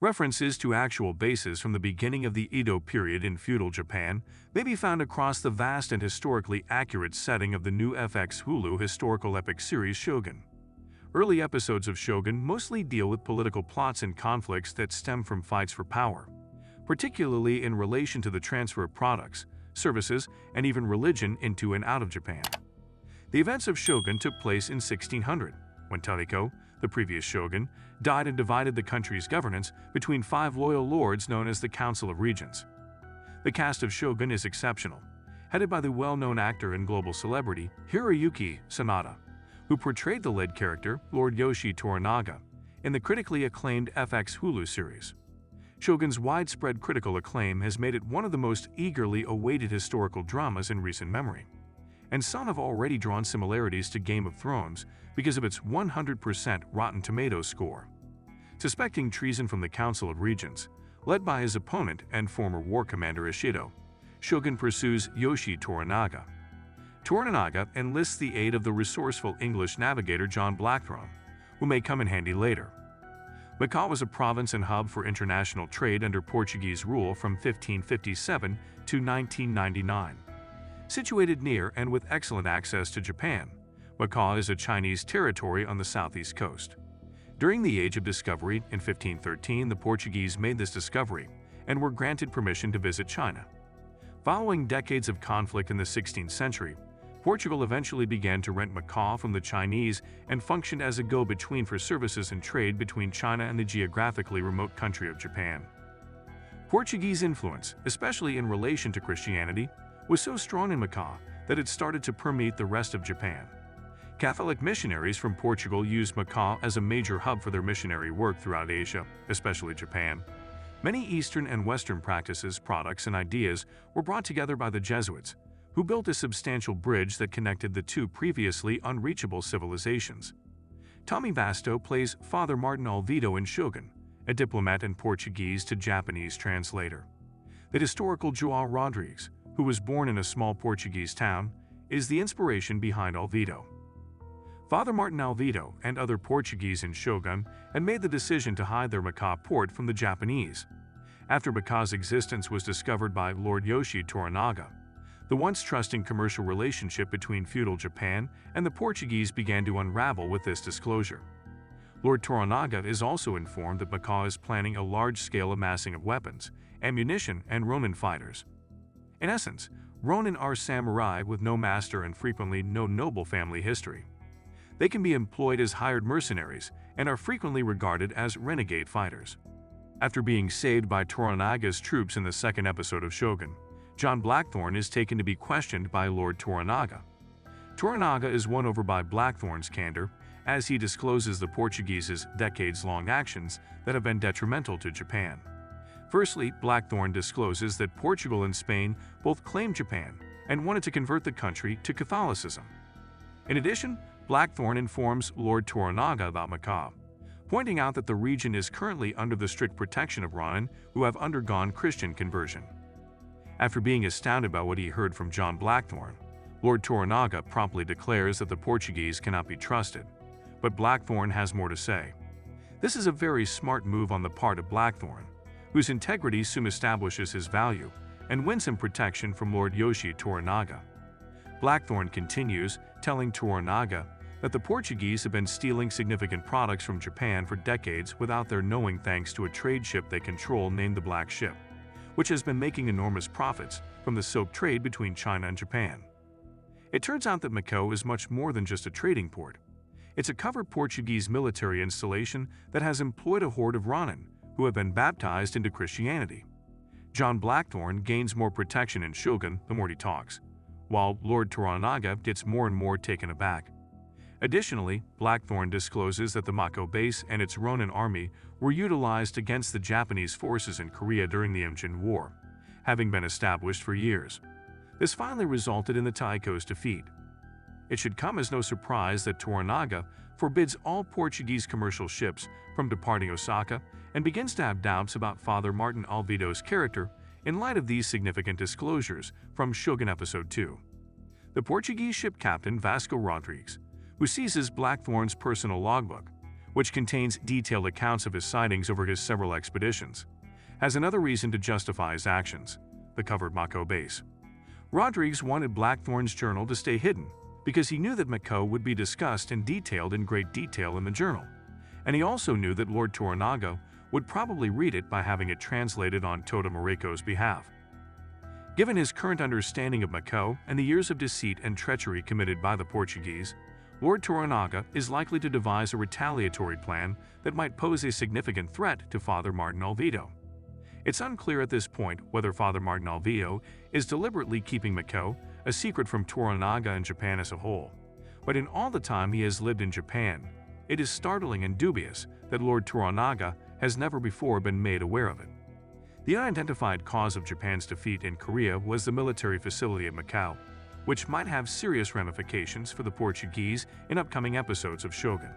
References to actual bases from the beginning of the Edo period in feudal Japan may be found across the vast and historically accurate setting of the new FX Hulu historical epic series Shogun. Early episodes of Shogun mostly deal with political plots and conflicts that stem from fights for power, particularly in relation to the transfer of products, services, and even religion into and out of Japan. The events of Shogun took place in 1600, when Tariko, the previous shogun, died and divided the country's governance between 5 loyal lords known as the Council of Regents. The cast of Shogun is exceptional, headed by the well-known actor and global celebrity Hiroyuki Sanada, who portrayed the lead character, Lord Yoshi Toranaga, in the critically acclaimed FX Hulu series. Shogun's widespread critical acclaim has made it one of the most eagerly awaited historical dramas in recent memory, and some have already drawn similarities to Game of Thrones because of its 100% Rotten Tomatoes score. Suspecting treason from the Council of Regents, led by his opponent and former war commander Ishido, Shogun pursues Yoshi Toranaga. Toranaga enlists the aid of the resourceful English navigator John Blackthorne, who may come in handy later. Macau was a province and hub for international trade under Portuguese rule from 1557 to 1999. Situated near and with excellent access to Japan, Macau is a Chinese territory on the southeast coast. During the Age of Discovery in 1513, the Portuguese made this discovery and were granted permission to visit China. Following decades of conflict in the 16th century, Portugal eventually began to rent Macau from the Chinese and functioned as a go-between for services and trade between China and the geographically remote country of Japan. Portuguese influence, especially in relation to Christianity, was so strong in Macau that it started to permeate the rest of Japan. Catholic missionaries from Portugal used Macau as a major hub for their missionary work throughout Asia, especially Japan. Many Eastern and Western practices, products, and ideas were brought together by the Jesuits, who built a substantial bridge that connected the two previously unreachable civilizations. Tommy Basto plays Father Martin Alvido in Shogun, a diplomat and Portuguese to Japanese translator. The historical João Rodrigues, who was born in a small Portuguese town, is the inspiration behind Alvido. Father Martin Alvido and other Portuguese in Shogun had made the decision to hide their Macau port from the Japanese. After Macau's existence was discovered by Lord Yoshi Toranaga, the once trusting commercial relationship between feudal Japan and the Portuguese began to unravel with this disclosure. Lord Toranaga is also informed that Macau is planning a large-scale amassing of weapons, ammunition, and Ronin fighters. In essence, Ronin are samurai with no master and frequently no noble family history. They can be employed as hired mercenaries and are frequently regarded as renegade fighters. After being saved by Toranaga's troops in the second episode of Shogun, John Blackthorne is taken to be questioned by Lord Toranaga. Toranaga is won over by Blackthorne's candor as he discloses the Portuguese's decades-long actions that have been detrimental to Japan. Firstly, Blackthorne discloses that Portugal and Spain both claimed Japan and wanted to convert the country to Catholicism. In addition, Blackthorne informs Lord Toranaga about Macau, pointing out that the region is currently under the strict protection of Ronin who have undergone Christian conversion. After being astounded by what he heard from John Blackthorne, Lord Toranaga promptly declares that the Portuguese cannot be trusted, but Blackthorne has more to say. This is a very smart move on the part of Blackthorne, whose integrity soon establishes his value and wins him protection from Lord Yoshi Toranaga. Blackthorne continues, telling Toranaga that the Portuguese have been stealing significant products from Japan for decades without their knowing thanks to a trade ship they control named the Black Ship, which has been making enormous profits from the silk trade between China and Japan. It turns out that Macau is much more than just a trading port. It's a covered Portuguese military installation that has employed a horde of Ronin, who have been baptized into Christianity. John Blackthorne gains more protection in Shogun the more he talks, while Lord Toranaga gets more and more taken aback. Additionally, Blackthorne discloses that the Macau base and its Ronin army were utilized against the Japanese forces in Korea during the Imjin War, having been established for years. This finally resulted in the Taiko's defeat. It should come as no surprise that Toranaga forbids all Portuguese commercial ships from departing Osaka and begins to have doubts about Father Martin Alvido's character in light of these significant disclosures from Shogun Episode 2. The Portuguese ship captain Vasco Rodrigues, who seizes Blackthorne's personal logbook, which contains detailed accounts of his sightings over his several expeditions, has another reason to justify his actions: the covered Mako base. Rodrigues wanted Blackthorn's journal to stay hidden because he knew that Mako would be discussed and detailed in great detail in the journal, and he also knew that Lord Toranaga would probably read it by having it translated on Toda Moriko's behalf. Given his current understanding of Mako and the years of deceit and treachery committed by the Portuguese, Lord Toranaga is likely to devise a retaliatory plan that might pose a significant threat to Father Martin Alvito. It's unclear at this point whether Father Martin Alvito is deliberately keeping Mako a secret from Toranaga and Japan as a whole, but in all the time he has lived in Japan, it is startling and dubious that Lord Toranaga has never before been made aware of it. The unidentified cause of Japan's defeat in Korea was the military facility at Macau, which might have serious ramifications for the Portuguese in upcoming episodes of Shogun.